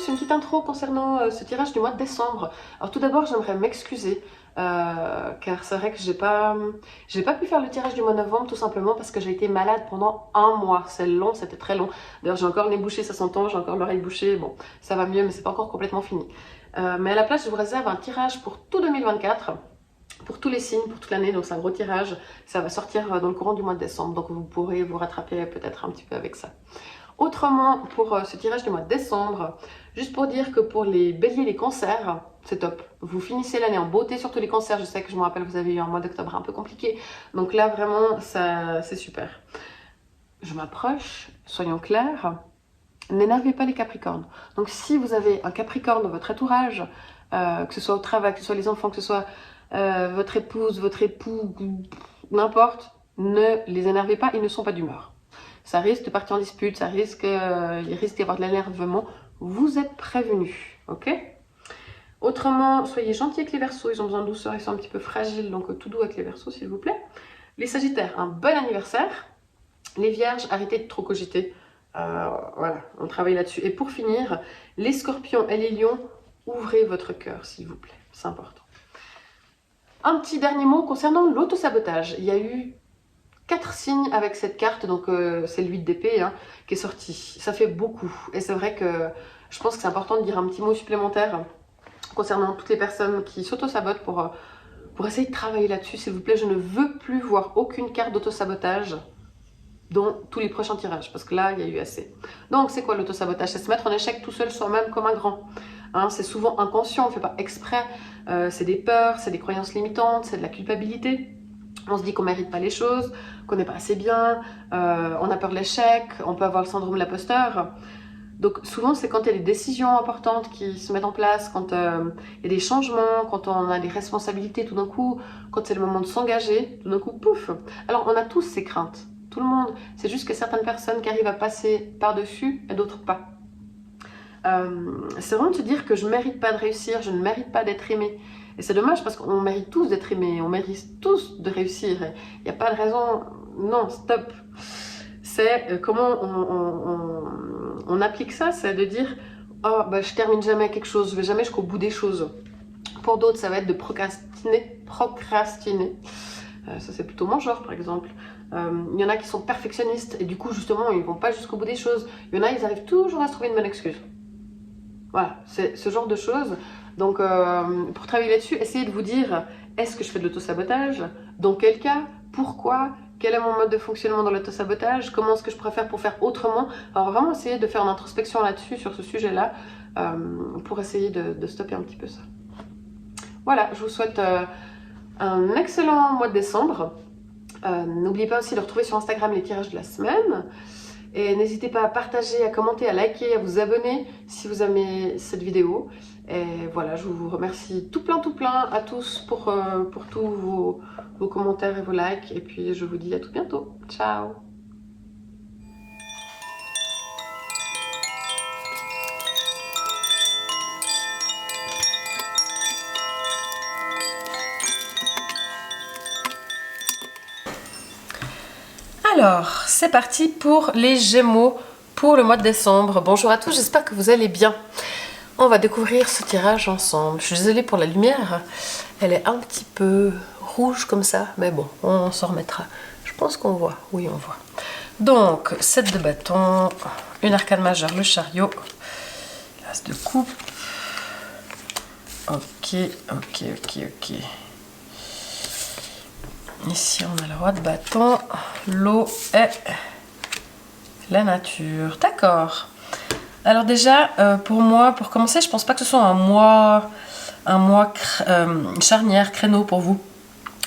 tous, une petite intro concernant ce tirage du mois de décembre. Alors tout d'abord, j'aimerais m'excuser, car c'est vrai que j'ai pas pu faire le tirage du mois de novembre, tout simplement parce que j'ai été malade pendant un mois. C'est long, c'était très long. D'ailleurs, j'ai encore le nez bouché, ça s'entend, j'ai encore l'oreille bouchée. Bon, ça va mieux, mais c'est pas encore complètement fini. Mais à la place, je vous réserve un tirage pour tout 2024. Pour tous les signes, pour toute l'année, donc c'est un gros tirage. Ça va sortir dans le courant du mois de décembre, donc vous pourrez vous rattraper peut-être un petit peu avec ça. Autrement, pour ce tirage du mois de décembre, juste pour dire que pour les béliers, les cancers, c'est top. Vous finissez l'année en beauté sur tous les cancers. Je sais que je me rappelle, vous avez eu un mois d'octobre un peu compliqué. Donc là, vraiment, ça, c'est super. Je m'approche, soyons clairs. N'énervez pas les capricornes. Donc si vous avez un capricorne dans votre entourage, que ce soit au travail, que ce soit les enfants, que ce soit votre épouse, votre époux, n'importe, ne les énervez pas, ils ne sont pas d'humeur. Ça risque de partir en dispute, il risque d'y avoir de l'énervement. Vous êtes prévenus, ok? Autrement, soyez gentils avec les Verseaux, ils ont besoin de douceur, ils sont un petit peu fragiles, donc tout doux avec les Verseaux, s'il vous plaît. Les Sagittaires, un bon anniversaire. Les Vierges, arrêtez de trop cogiter. Voilà, on travaille là-dessus. Et pour finir, les Scorpions et les Lions, ouvrez votre cœur, s'il vous plaît, c'est important. Un petit dernier mot concernant l'autosabotage. Il y a eu 4 signes avec cette carte, donc c'est le 8 d'épée qui est sorti. Ça fait beaucoup. Et c'est vrai que je pense que c'est important de dire un petit mot supplémentaire concernant toutes les personnes qui s'autosabotent pour essayer de travailler là-dessus. S'il vous plaît, je ne veux plus voir aucune carte d'autosabotage dans tous les prochains tirages, parce que là, il y a eu assez. Donc, c'est quoi l'autosabotage? C'est se mettre en échec tout seul soi-même comme un grand. C'est souvent inconscient, on ne fait pas exprès. C'est des peurs, c'est des croyances limitantes, c'est de la culpabilité. On se dit qu'on ne mérite pas les choses, qu'on n'est pas assez bien, on a peur de l'échec, on peut avoir le syndrome de l'imposteur. Donc souvent, c'est quand il y a des décisions importantes qui se mettent en place, quand il y a des changements, quand on a des responsabilités tout d'un coup, quand c'est le moment de s'engager, tout d'un coup, pouf. Alors, on a tous ces craintes, tout le monde. C'est juste que certaines personnes qui arrivent à passer par-dessus et d'autres pas. C'est vraiment de se dire que je ne mérite pas de réussir, je ne mérite pas d'être aimé. Et c'est dommage parce qu'on mérite tous d'être aimés, on mérite tous de réussir. Il n'y a pas de raison, non, stop. C'est comment on applique ça, c'est de dire « Oh, bah, je termine jamais quelque chose, je vais jamais jusqu'au bout des choses ». Pour d'autres, ça va être de procrastiner. Ça, c'est plutôt mon genre, par exemple. Il y en a qui sont perfectionnistes et du coup, justement, ils ne vont pas jusqu'au bout des choses. Il y en a, ils arrivent toujours à se trouver une bonne excuse. Voilà, c'est ce genre de choses. Donc, pour travailler là-dessus, essayez de vous dire, est-ce que je fais de l'autosabotage? Dans quel cas? Pourquoi? Quel est mon mode de fonctionnement dans l'autosabotage? Comment est-ce que je préfère pour faire autrement? Alors, vraiment essayer de faire une introspection là-dessus, sur ce sujet-là, pour essayer de stopper un petit peu ça. Voilà, je vous souhaite un excellent mois de décembre. N'oubliez pas aussi de retrouver sur Instagram les tirages de la semaine. Et n'hésitez pas à partager, à commenter, à liker, à vous abonner si vous aimez cette vidéo. Et voilà, je vous remercie tout plein à tous pour tous vos commentaires et vos likes. Et puis je vous dis à tout bientôt. Ciao! Alors, c'est parti pour les Gémeaux pour le mois de décembre. Bonjour à tous, j'espère que vous allez bien. On va découvrir ce tirage ensemble. Je suis désolée pour la lumière, elle est un petit peu rouge comme ça, mais bon, on s'en remettra. Je pense qu'on voit, oui on voit. Donc, 7 de bâton, une arcane majeure, le chariot, l'as de coupe. Ok. Ici, on a le roi de bâton, l'eau et la nature. D'accord. Alors déjà, pour moi, pour commencer, je pense pas que ce soit un mois charnière, créneau pour vous.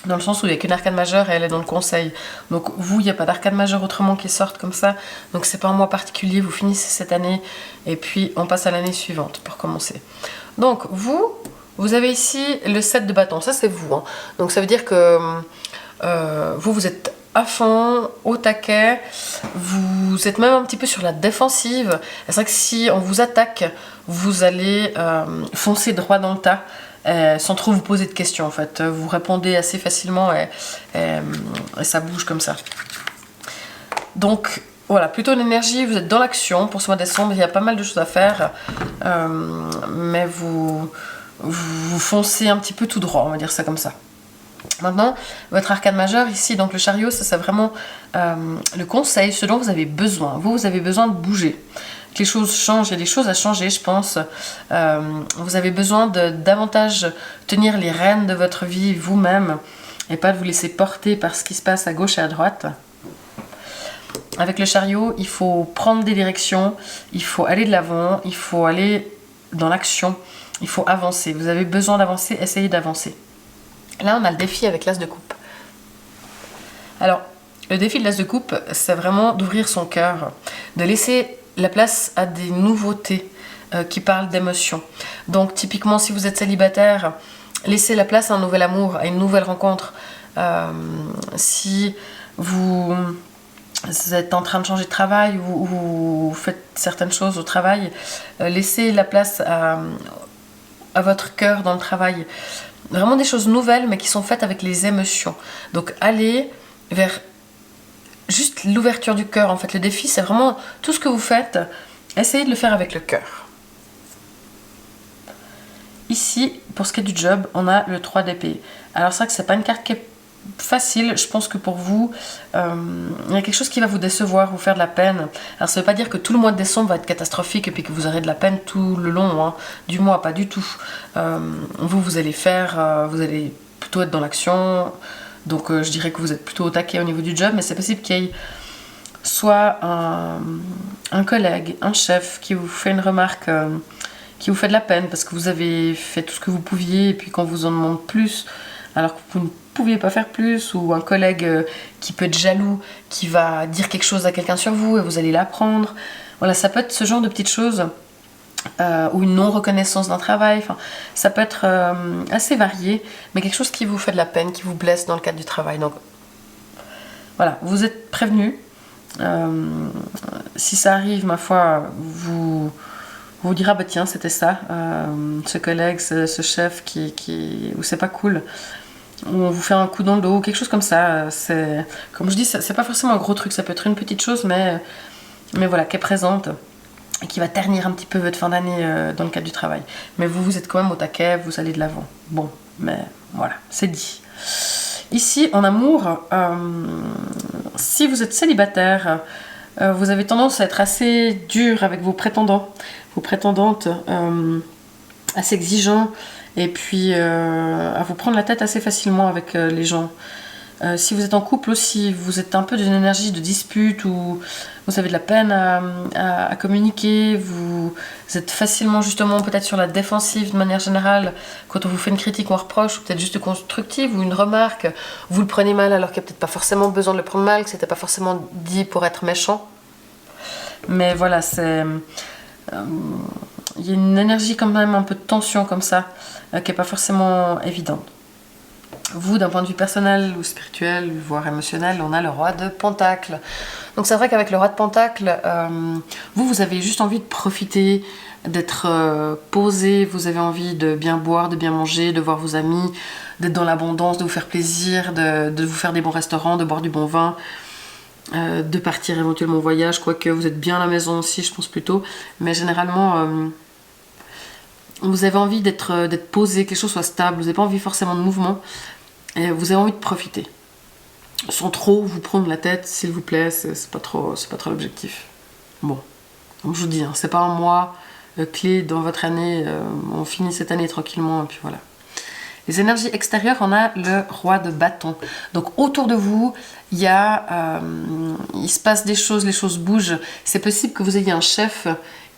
Dans le sens où il n'y a qu'une arcane majeure et elle est dans le conseil. Donc vous, il n'y a pas d'arcane majeure autrement qui sortent comme ça. Donc c'est pas un mois particulier, vous finissez cette année et puis on passe à l'année suivante pour commencer. Donc vous avez ici le 7 de bâton, ça c'est vous. Donc ça veut dire que vous êtes à fond, au taquet, vous êtes même un petit peu sur la défensive. C'est vrai que si on vous attaque, vous allez foncer droit dans le tas, sans trop vous poser de questions en fait. Vous répondez assez facilement et ça bouge comme ça. Donc Voilà, plutôt l'énergie, vous êtes dans l'action pour ce mois de décembre, il y a pas mal de choses à faire, mais vous foncez un petit peu tout droit, on va dire ça comme ça. Maintenant, votre arcane majeur ici, donc le chariot, ça c'est vraiment le conseil, ce dont vous avez besoin. Vous avez besoin de bouger. Que les choses changent, il y a des choses à changer, je pense. Vous avez besoin de davantage tenir les rênes de votre vie vous-même et pas de vous laisser porter par ce qui se passe à gauche et à droite. Avec le chariot, il faut prendre des directions, il faut aller de l'avant, il faut aller dans l'action, il faut avancer. Vous avez besoin d'avancer, essayez d'avancer. Là, on a le défi avec l'as de coupe. Alors, le défi de l'as de coupe, c'est vraiment d'ouvrir son cœur, de laisser la place à des nouveautés qui parlent d'émotions. Donc, typiquement, si vous êtes célibataire, laissez la place à un nouvel amour, à une nouvelle rencontre. Si vous êtes en train de changer de travail ou vous faites certaines choses au travail, laissez la place à votre cœur dans le travail. Vraiment des choses nouvelles mais qui sont faites avec les émotions. Donc allez vers juste l'ouverture du cœur. En fait, le défi, c'est vraiment tout ce que vous faites, essayez de le faire avec le cœur. Ici, pour ce qui est du job, on a le 3 d'épée. Alors c'est vrai que c'est pas une carte qui est facile, je pense que pour vous, il y a quelque chose qui va vous décevoir, vous faire de la peine. Alors ça veut pas dire que tout le mois de décembre va être catastrophique et puis que vous aurez de la peine tout le long du mois, pas du tout. Vous allez vous allez plutôt être dans l'action, donc je dirais que vous êtes plutôt au taquet au niveau du job, mais c'est possible qu'il y ait soit un collègue, un chef qui vous fait une remarque qui vous fait de la peine parce que vous avez fait tout ce que vous pouviez et puis qu'on vous en demande plus alors que vous ne pouviez pas faire plus, ou un collègue qui peut être jaloux, qui va dire quelque chose à quelqu'un sur vous et vous allez l'apprendre. Voilà, ça peut être ce genre de petites choses, ou une non-reconnaissance d'un travail. Enfin, ça peut être assez varié, mais quelque chose qui vous fait de la peine, qui vous blesse dans le cadre du travail. Donc voilà, vous êtes prévenus. Si ça arrive, ma foi, vous dira bah tiens c'était ça, ce collègue, ce chef ou c'est pas cool, ou on vous fait un coup dans le dos ou quelque chose comme ça. C'est comme je dis, c'est pas forcément un gros truc, ça peut être une petite chose mais voilà, qui est présente et qui va ternir un petit peu votre fin d'année dans le cadre du travail. Mais vous êtes quand même au taquet, vous allez de l'avant. Bon, mais voilà, c'est dit. Ici en amour, si vous êtes célibataire, vous avez tendance à être assez dur avec vos prétendants, vos prétendantes, assez exigeants, et puis à vous prendre la tête assez facilement avec les gens. Si vous êtes en couple aussi, vous êtes un peu d'une énergie de dispute, ou vous avez de la peine à communiquer, vous êtes facilement justement peut-être sur la défensive de manière générale. Quand on vous fait une critique ou un reproche, ou peut-être juste constructive, ou une remarque, vous le prenez mal alors qu'il n'y a peut-être pas forcément besoin de le prendre mal, que c'était pas forcément dit pour être méchant. Mais voilà, il y a une énergie quand même, un peu de tension comme ça, qui n'est pas forcément évidente. Vous, d'un point de vue personnel ou spirituel, voire émotionnel, on a le roi de Pentacle. Donc c'est vrai qu'avec le roi de Pentacle, vous avez juste envie de profiter, d'être posé, vous avez envie de bien boire, de bien manger, de voir vos amis, d'être dans l'abondance, de vous faire plaisir, de vous faire des bons restaurants, de boire du bon vin, de partir éventuellement en voyage, quoique vous êtes bien à la maison aussi, je pense plutôt. Mais généralement, vous avez envie d'être posé, que les choses soient stables, vous n'avez pas envie forcément de mouvement, et vous avez envie de profiter. Sans trop vous prendre la tête, s'il vous plaît, c'est pas trop l'objectif. Bon, comme je vous dis, c'est pas un mois clé dans votre année, on finit cette année tranquillement, et puis voilà. Les énergies extérieures, on a le roi de bâton. Donc autour de vous, il se passe des choses, les choses bougent. C'est possible que vous ayez un chef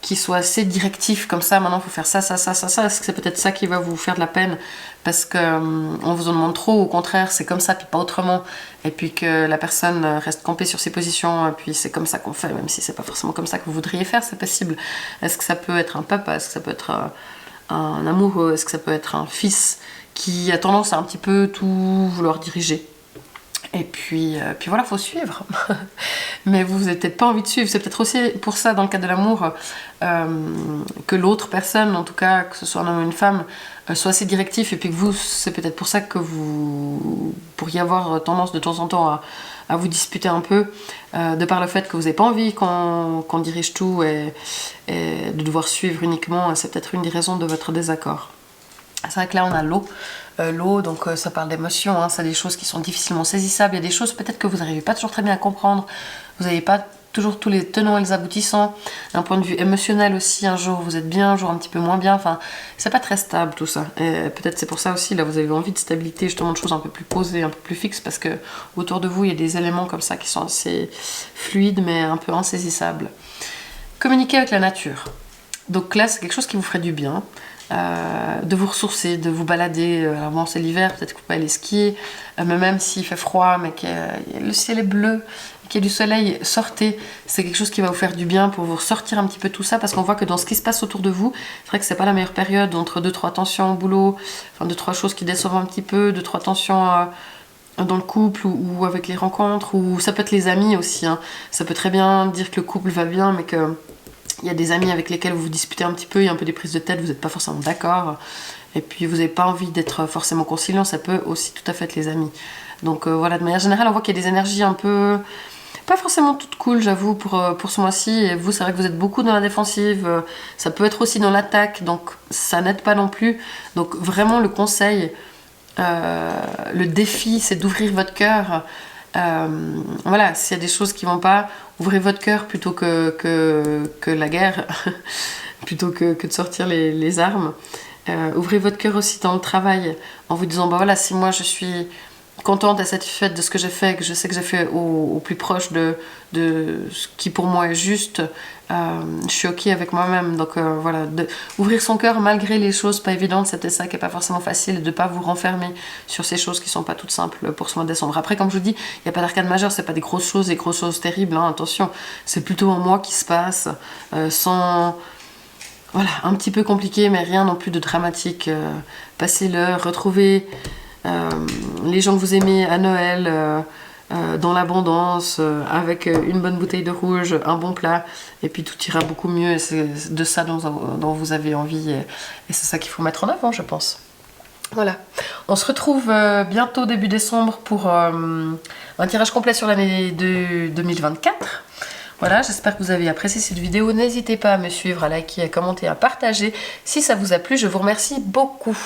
qui soit assez directif comme ça. Maintenant, il faut faire ça. Est-ce que c'est peut-être ça qui va vous faire de la peine parce qu'on vous en demande trop, au contraire, c'est comme ça, puis pas autrement. Et puis que la personne reste campée sur ses positions, et puis c'est comme ça qu'on fait, même si c'est pas forcément comme ça que vous voudriez faire, c'est possible. Est-ce que ça peut être un papa? Est-ce que ça peut être un amoureux? Est-ce que ça peut être un fils qui a tendance à un petit peu tout vouloir diriger? Et puis voilà, faut suivre. mais vous n'avez peut-être pas envie de suivre. C'est peut-être aussi pour ça, dans le cas de l'amour, que l'autre personne, en tout cas, que ce soit un homme ou une femme, soit assez directif, et puis que vous, c'est peut-être pour ça que vous pourriez avoir tendance de temps en temps à vous disputer un peu, de par le fait que vous n'avez pas envie qu'on dirige tout et de devoir suivre uniquement. C'est peut-être une des raisons de votre désaccord. C'est vrai que là on a l'eau. L'eau, donc ça parle d'émotions, hein, c'est des choses qui sont difficilement saisissables. Il y a des choses peut-être que vous n'arrivez pas toujours très bien à comprendre. Vous n'avez pas toujours tous les tenants et les aboutissants. D'un point de vue émotionnel aussi, un jour vous êtes bien, un jour un petit peu moins bien. Enfin, c'est pas très stable tout ça. Et peut-être c'est pour ça aussi, là vous avez envie de stabilité, justement de choses un peu plus posées, un peu plus fixes, parce que autour de vous il y a des éléments comme ça qui sont assez fluides mais un peu insaisissables. Communiquer avec la nature. Donc là c'est quelque chose qui vous ferait du bien. De vous ressourcer, de vous balader. Alors bon, c'est l'hiver, peut-être que vous pouvez aller skier, mais même s'il fait froid, mais que le ciel est bleu, qu'il y a du soleil, sortez. C'est quelque chose qui va vous faire du bien pour vous ressortir un petit peu tout ça, parce qu'on voit que dans ce qui se passe autour de vous, c'est vrai que c'est pas la meilleure période entre 2-3 tensions au boulot, enfin 2-3 choses qui déçoivent un petit peu, 2-3 tensions dans le couple ou avec les rencontres, ou ça peut être les amis aussi, hein. Ça peut très bien dire que le couple va bien, mais que il y a des amis avec lesquels vous vous disputez un petit peu, il y a un peu des prises de tête, vous n'êtes pas forcément d'accord, et puis vous n'avez pas envie d'être forcément conciliant, ça peut aussi tout à fait être les amis. Donc voilà, de manière générale, on voit qu'il y a des énergies un peu, pas forcément toutes cool, j'avoue, pour ce mois-ci. Et vous, c'est vrai que vous êtes beaucoup dans la défensive, ça peut être aussi dans l'attaque, donc ça n'aide pas non plus. Donc vraiment, le conseil, le défi, c'est d'ouvrir votre cœur. Voilà, s'il y a des choses qui vont pas, ouvrez votre cœur plutôt que la guerre, plutôt que de sortir les armes. Ouvrez votre cœur aussi dans le travail, en vous disant, bah voilà, si moi je suis contente et satisfaite de ce que j'ai fait, que je sais que j'ai fait au plus proche de ce qui pour moi est juste, je suis ok avec moi-même. Donc voilà, ouvrir son cœur malgré les choses pas évidentes, c'était ça qui est pas forcément facile, et de pas vous renfermer sur ces choses qui sont pas toutes simples pour ce mois de décembre. Après, comme je vous dis, il n'y a pas d'arcane majeure, c'est pas des grosses choses terribles, hein, attention, c'est plutôt un mois qui se passe sans... Voilà, un petit peu compliqué, mais rien non plus de dramatique. Passez l'heure, retrouvez les gens que vous aimez à Noël, dans l'abondance, avec une bonne bouteille de rouge, un bon plat, et puis tout ira beaucoup mieux. Et c'est de ça dont vous avez envie, et c'est ça qu'il faut mettre en avant, je pense. Voilà, on se retrouve bientôt début décembre pour un tirage complet sur l'année de 2024. Voilà, j'espère que vous avez apprécié cette vidéo. N'hésitez pas à me suivre, à liker, à commenter, à partager. Si ça vous a plu, je vous remercie beaucoup.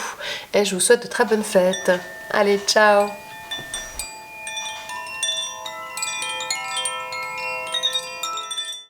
Et je vous souhaite de très bonnes fêtes. Allez, ciao!